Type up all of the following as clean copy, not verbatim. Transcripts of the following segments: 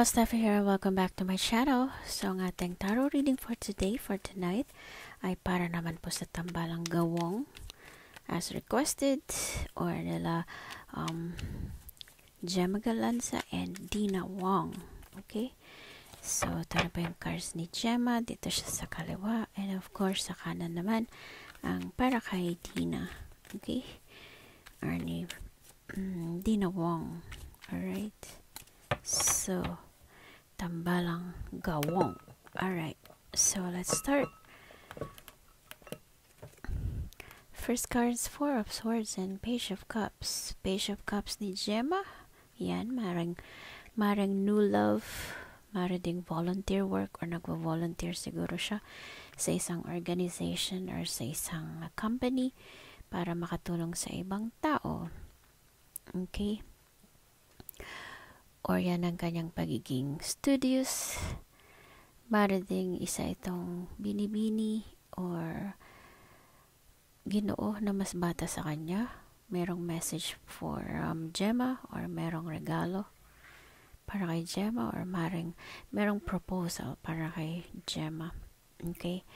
Hello, Steffi here. Welcome back to my channel. So, ang ating tarot reading for today, for tonight, ay para naman po sa tambalang gawong as requested or nila Gemma Galanza and Dina Wong. Okay? So, ito na po yung cards ni Gemma. Dito siya sa kaliwa. And of course, sa kanan naman, ang para kay Dina. Okay? Or ni Dina Wong. Alright? So, tambalang gawong. Alright, so let's start. First cards, Four of Swords and Page of Cups. Page of Cups ni Gemma. Yan, maring new love, maring volunteer work or nagvo-volunteer siguro siya sa isang organization or sa isang company para makatulong sa ibang tao. Okay? Or yan ang kanyang pagiging studious. Maring isa itong binibini or ginoo na mas bata sa kanya. Merong message for Gemma or merong regalo para kay Gemma or merong proposal para kay Gemma. Okay?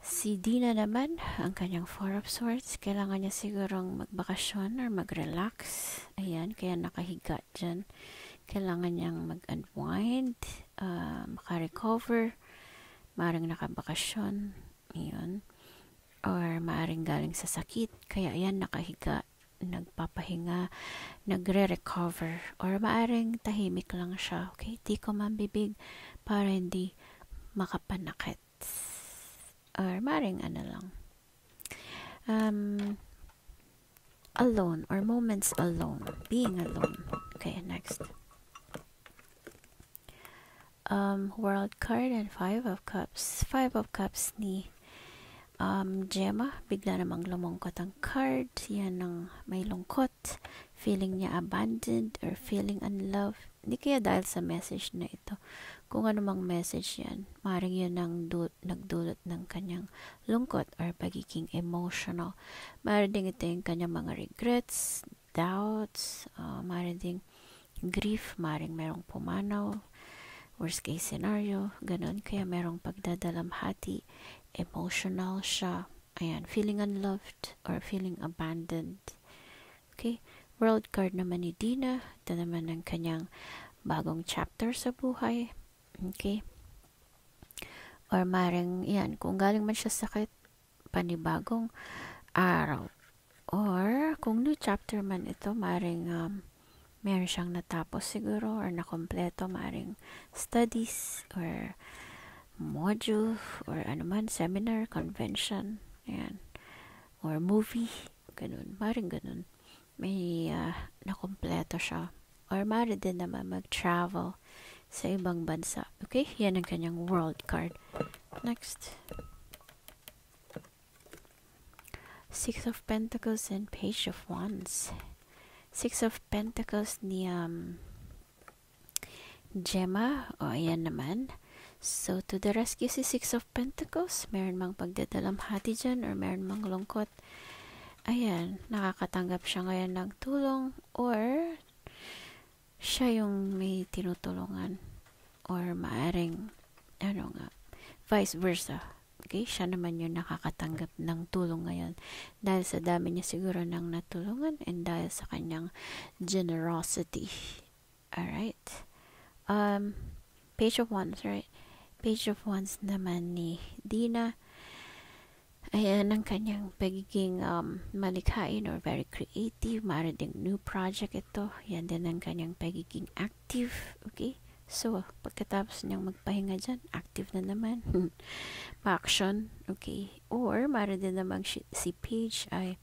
Si Dina naman, ang kanyang Four of Swords, kailangan niya sigurong magbakasyon or mag-relax. Ayan, kaya nakahiga dyan. Kailangan niyang mag-unwind, maka-recover, maaaring nakabakasyon, ayan. Or maaaring galing sa sakit, kaya ayan, nakahiga, nagpapahinga, nagre-recover. Or maaaring tahimik lang siya, okay? Di ko mambibig para hindi makapanakit. Or maring lang alone or moments alone, being alone. Okay, next World card and Five of Cups. Five of Cups ni Gemma, bigla namang lumungkot ang card. Yan ang may lungkot, feeling niya abandoned or feeling unloved. Hindi kaya dahil sa message na ito. Kung ano mang message yan, maaaring yun ang nagdulot ng kanyang lungkot or pagiging emotional. Maaaring din ito yung kanyang mga regrets, doubts, maaaring din grief, maaaring merong pumanaw, worst case scenario, ganun. Kaya merong pagdadalamhati, emotional siya. Ayan, feeling unloved or feeling abandoned. Okay, World card naman ni Dina. Ito naman ang kanyang bagong chapter sa buhay. Okay. Or maring, yan, kung galing man siya sakit, panibagong araw. Or, kung new chapter man ito, maring meron siyang natapos siguro or nakompleto, maring studies or module or ano man, seminar, convention, yan. Or movie, ganun. Maring ganun. May nakompleto siya. Or maring din naman mag-travel sa ibang bansa. Okay? Yan ang kanyang world card. Next. Six of Pentacles and Page of Wands. Six of Pentacles ni Gemma. O, ayan naman. So, to the rescue si Six of Pentacles. Meron mang pagdadalamhati dyan or meron mang lungkot. Ayan, nakakatanggap siya ngayon ng tulong or siya yung may tinutulungan or maaring vice versa. Okay, siya naman yung nakakatanggap ng tulong ngayon dahil sa dami niya siguro ng natulungan and dahil sa kanyang generosity. Alright. Page of Wands, right? Page of Wands naman ni Dina. Ayan ang kanyang pagiging malikhain or very creative. Maaari ding new project ito. Yan din ang kanyang pagiging active. Okay? So, pagkatapos niyang magpahinga dyan, active na naman. Ma-action. Okay? Or, maaari din namang si Paige ay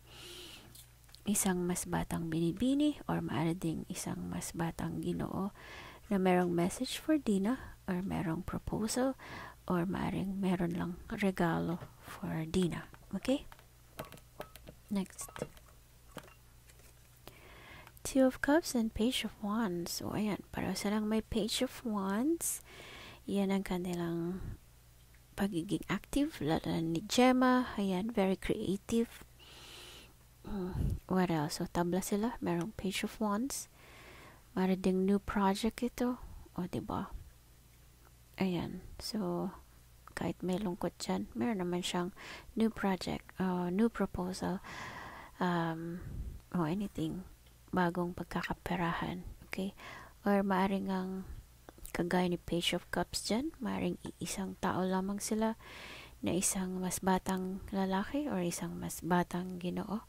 isang mas batang binibini or maaari ding isang mas batang ginoo na merong message for Dina or merong proposal or maaring meron lang regalo for Dina. Okay? Next. Two of Cups and Page of Wands. So, ayan. Para silang may Page of Wands. Yan ang kanilang pagiging active. Lalo ni Gemma. Ayan. Very creative. What else? So, tabla sila. Merong Page of Wands. Para ding new project ito. O, diba? Ayan. So, kahit may lungkot dyan, meron naman siyang new project, new proposal, o anything, bagong pagkakaperahan. Okay? Or maaring ang kagaya ni Page of Cups dyan, maaring isang tao lamang sila na isang mas batang lalaki or isang mas batang Ginoo.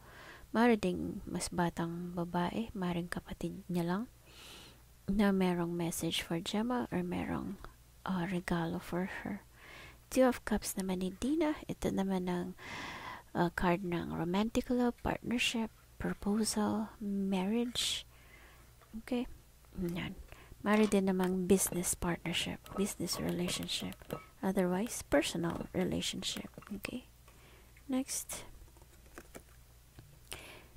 Maaring ding mas batang babae, maaring kapatid niya lang na merong message for Gemma or merong regalo for her. Two of Cups naman ni Dina. Ito naman ang card ng romantic love, partnership, proposal, marriage. Okay? Yan. Mari din namang business partnership, business relationship. Otherwise, personal relationship. Okay? Next.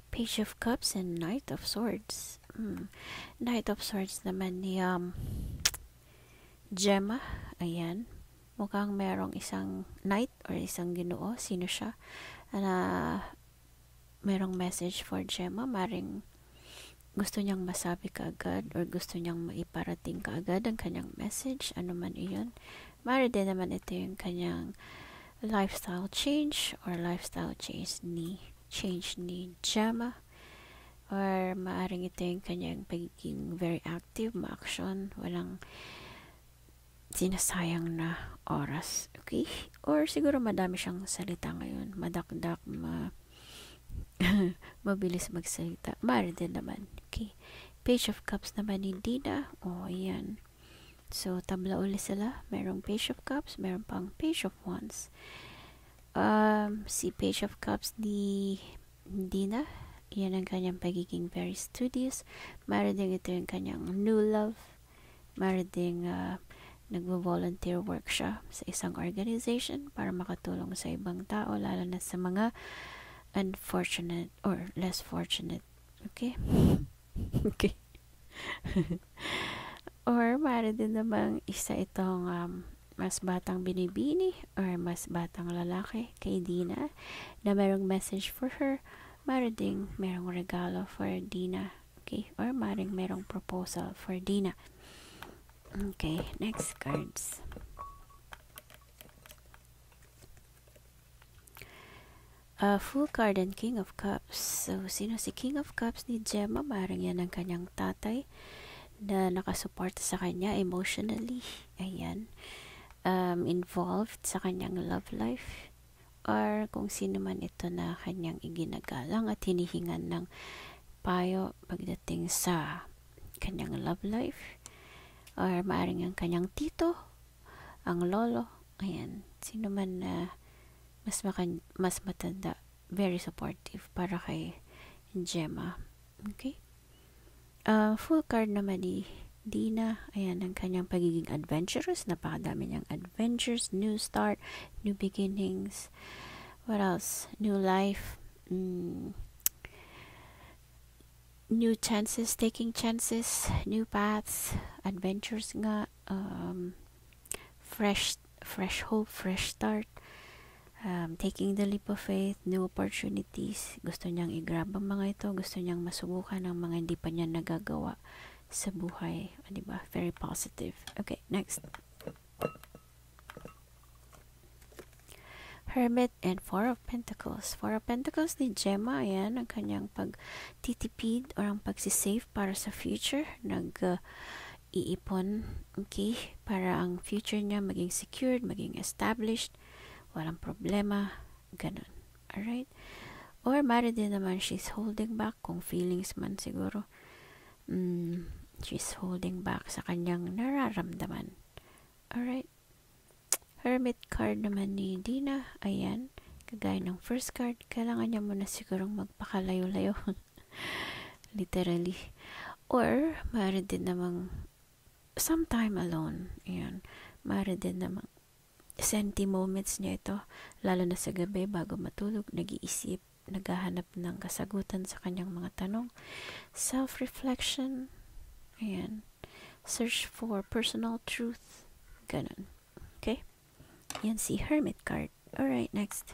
Page of Cups and Knight of Swords. Knight of Swords naman ni Gemma. Ayan. Mukhang merong isang knight or isang Ginoo. Sino siya? Merong message for Gemma. Maring gusto niyang masabi kaagad or gusto niyang maiparating kaagad ang kanyang message. Ano man iyon. Mari din naman ito yung kanyang lifestyle change or lifestyle change ni Gemma. Or maaring ito yung kanyang pagiging very active, ma-action, walang sinasayang na oras. Okay? Or siguro madami siyang salita ngayon. Madakdak, mabilis magsalita. Mari din naman. Okay? Page of Cups naman ni Dina. Ayan. So, tabla uli sila. Merong Page of Cups, meron pang Page of Wands. Si Page of Cups ni Dina, yan ang kanyang pagiging very studious. Mari din ito yung kanyang new love. Mari din nagvo-volunteer work siya sa isang organization para makatulong sa ibang tao, lalo na sa mga unfortunate or less fortunate. Okay? Okay. Or mari din namang isa itong mas batang binibini or mas batang lalaki kay Dina na merong message for her. Mari ding merong regalo for Dina. Okay? Or maring merong proposal for Dina. Okay, next cards. Full card and King of Cups. So, sino si King of Cups ni Gemma? Maring yan ang kanyang tatay na nakasuporta sa kanya emotionally. Ayan. Involved sa kanyang love life. Or kung sino man ito na kanyang iginagalang at hinihingan ng payo pagdating sa kanyang love life. Or maaring ang kanyang tito, ang lolo, ayan, sino man na mas matanda, very supportive para kay Gemma. Okay? Full card naman ni Dina, ayan, ang kanyang pagiging adventurous, napakadami niyang adventures, new start, new beginnings, what else, new life, new chances, taking chances, new paths, adventures nga, fresh hope, fresh start, taking the leap of faith, new opportunities. Gusto niyang i-grab ang mga ito, gusto niyang masubukan ang mga hindi pa niya nagagawa sa buhay. Diba? Very positive. Okay, next. Hermit and Four of Pentacles. Four of Pentacles ni Gemma, ayan, ang kanyang pagtitipid or ang pagsisave para sa future. Iipon, okay, para ang future niya maging secured, maging established, walang problema, ganun. Alright? Or mari din naman she's holding back, kung feelings man siguro. She's holding back sa kanyang nararamdaman. Alright? Hermit card naman ni Dina, ayan, kagaya ng first card, kailangan niya muna sigurong magpakalayo-layo. Literally. Or, maaari din namang sometime alone, ayan, maaari din namang senti moments niya ito, lalo na sa gabi bago matulog, nag-iisip, naghahanap ng kasagutan sa kanyang mga tanong, self-reflection, ayan, search for personal truth, ganun. Okay? Yan si Hermit card. Alright, next.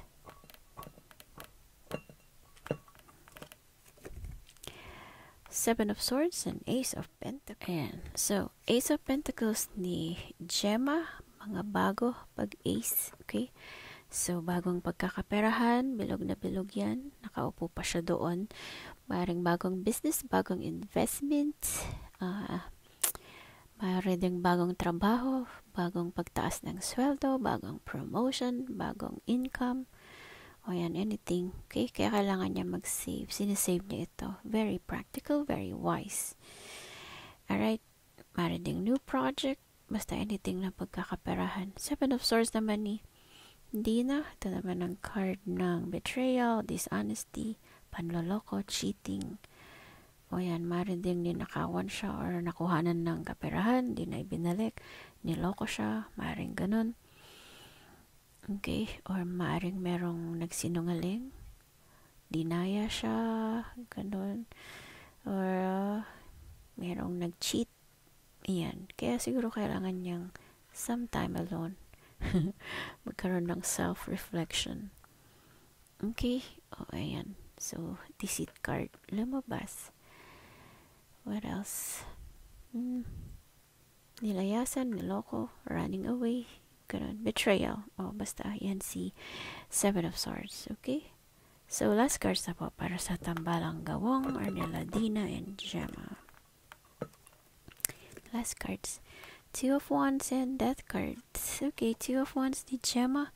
Seven of Swords and Ace of Pentacles. Ayan. So, Ace of Pentacles ni Gemma, mga bago pag-ace. Okay? So, bagong pagkakaperahan, bilog na bilog yan. Nakaupo pa siya doon. Maring bagong business, bagong investment, maaari ding bagong trabaho, bagong pagtaas ng sweldo, bagong promotion, bagong income, o yan, anything. Okay? Kaya kailangan niya mag-save. Sinesave niya ito. Very practical, very wise. Alright? Maaari ding new project, basta anything na pagkakaperahan. Seven of Swords naman ni Dina. Ito naman ang card ng betrayal, dishonesty, panloloko, cheating. O yan, maaari ding ninakawan siya or nakuhanan ng kaperahan, di na ibinalik, niloko siya, maaaring ganun. Okay, or maaaring merong nagsinungaling, dinaya siya, ganun. Or merong nag-cheat. Iyan. Kaya siguro kailangan niyang some time alone. Magkaroon ng self-reflection. Okay, o ayan. So, deceit card lumabas. What else? Nilayasan, niloko, running away, ganun. Betrayal. O, basta yan si Seven of Swords. Okay? So, last cards na po para sa tambalang gawong, Arnella, Dina, and Gemma. Last cards. Two of Wands and Death cards. Okay, Two of Wands ni Gemma.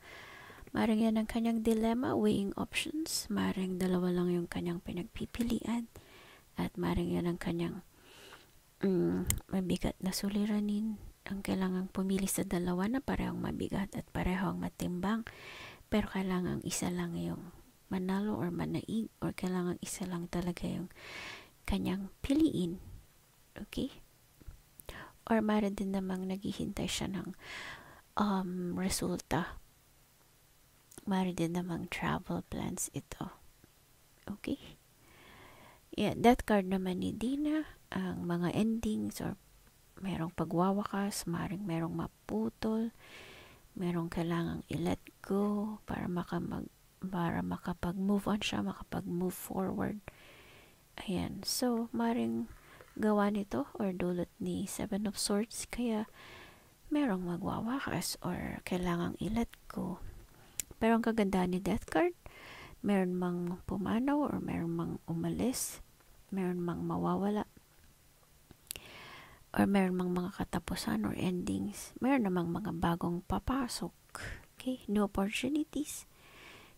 Maring yan ang kanyang dilemma, weighing options. Maring dalawa lang yung kanyang pinagpipilian. At maring yan ang kanyang mabigat na suliranin. Ang kailangang pumili sa dalawa na parehong mabigat at parehong matimbang. Pero kailangang isa lang yung manalo or manaig, or kailangang isa lang talaga yung kanyang piliin. Okay? Or maring din namang naghihintay siya ng resulta. Maaaring din namang travel plans ito. Okay? Yeah, that card naman ni Dina, ang mga endings or merong pagwawakas, maaaring merong maputol, merong kailangang i-let go para makapag-move on siya, makapag-move forward. Ayan. So, maaaring gawa nito or dulot ni Seven of Swords, kaya merong magwawakas or kailangang i-let go. Pero ang kagandahan ni Death card, meron mang pumanaw or meron mang umalis, meron mang mawawala, or meron mang mga katapusan or endings, meron namang mga bagong papasok. Okay? New opportunities.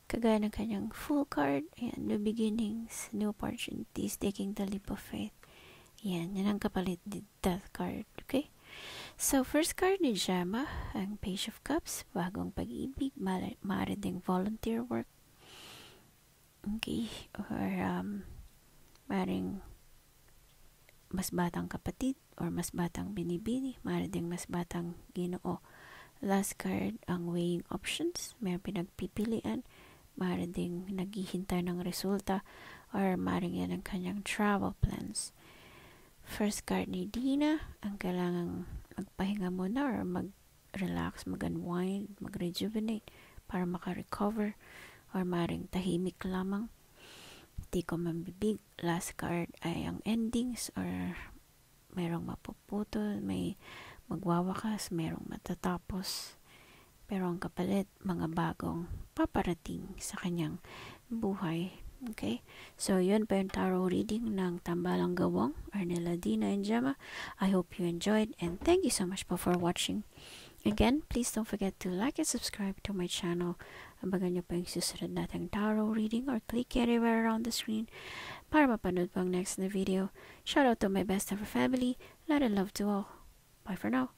Kagaya ng kanyang Fool card, ayan, new beginnings, new opportunities, taking the leap of faith. Yan ang kapalit ni Death card. Okay? So, first card ni Gemma, ang Page of Cups, bagong pag-ibig, maaari ding volunteer work. Okay, or maaaring mas batang kapatid or mas batang binibini, maaari ding mas batang ginoo. Last card, ang weighing options, may pinagpipilian, maaari ding naghihintay ng resulta, or maaaring yan ang kanyang travel plans. First card ni Dina, ang kailangang magpahinga muna or mag-relax, mag-unwind, mag-rejuvenate para maka-recover, or maaaring tahimik lamang, di ko mambibig. Last card ay ang endings or merong mapuputol, may magwawakas, merong matatapos, pero ang kapalit, mga bagong paparating sa kanyang buhay. Okay? So, yun pa yung tarot reading ng Tambalang Gawong, Arnella, Dina, and Gemma. I hope you enjoyed, and thank you so much for watching. Again, please don't forget to like and subscribe to my channel. Abangan nyo pa yung susunod nating tarot reading, or click anywhere around the screen para mapanood pang next na video. Shout out to my best ever family. Light and love to all. Bye for now.